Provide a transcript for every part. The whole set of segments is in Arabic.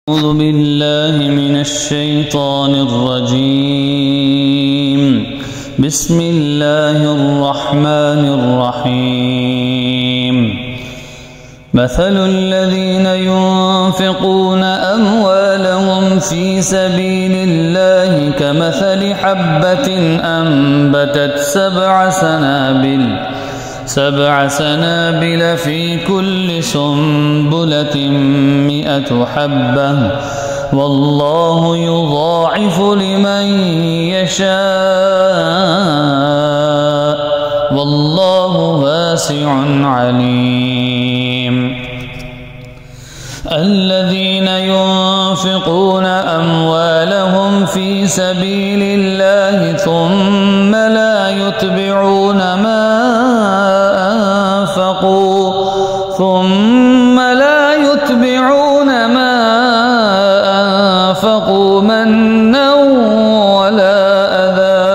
أعوذ بالله من الشيطان الرجيم. بسم الله الرحمن الرحيم. مثل الذين ينفقون أموالهم في سبيل الله كمثل حبة أنبتت سبع سنابل في كل سنبلة 100 حبة والله يضاعف لمن يشاء والله واسع عليم. الذين ينفقون أموالهم في سبيل الله ثم لا يتبعون ما أنفقوا منا ولا أذى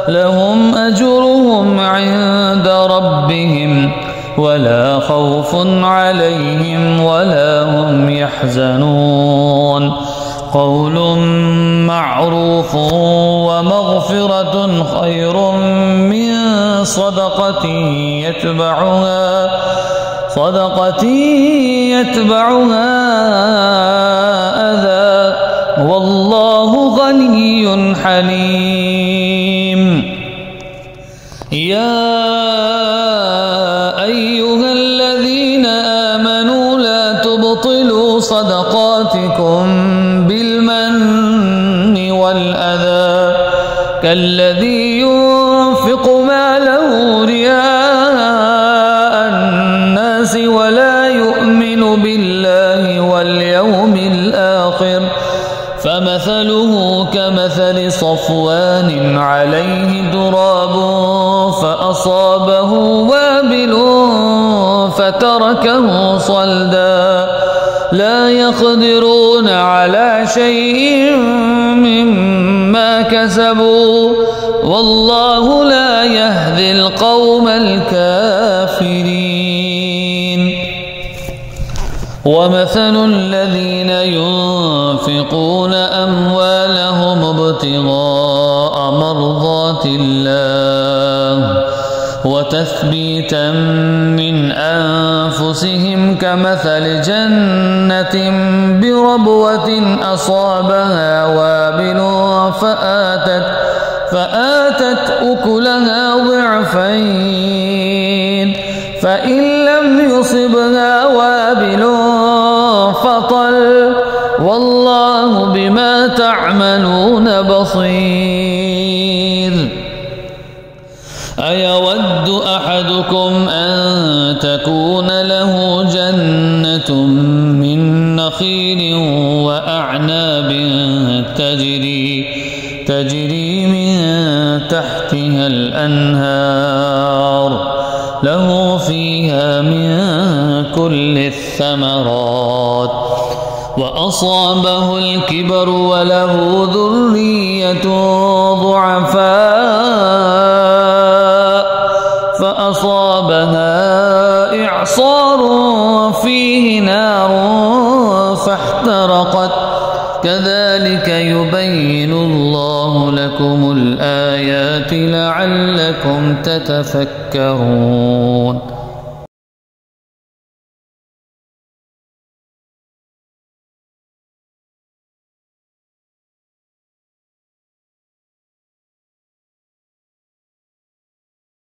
لهم أجرهم عند ربهم ولا خوف عليهم ولا هم يحزنون. قول معروف ومغفرة خير من صدقة يتبعها أذى والله غني حليم. يا أيها الذين آمنوا لا تبطلوا صدقاتكم بالمن والأذى كالذي ينفق ماله رياء الناس ولا يؤمن بالله واليوم الآخر فمثله كمثل صفوان عليه تراب فأصابه وابل فتركه صلدا لا يقدرون على شيء مما كسبوا والله لا يهدي القوم الكافرين. ومثل الذين ينفقون أموالهم ابتغاء مرضات الله وتثبيتا من أنفسهم كمثل جنة بربوة أصابها وابل فآتت أكلها ضعفين فإن لم يصبها وابل فطل والله بما تعملون بصير. أيود أحدكم أن تكون له جنة من نخيل وأعناب تجري من تحتها الأنهار له فيها من كل الثمرات وأصابه الكبر وله ذرية ضعفاء فأصابها إعصار فيه نار فاحترقت كذلك يبين الله لكم الآيات لعلكم تتفكرون.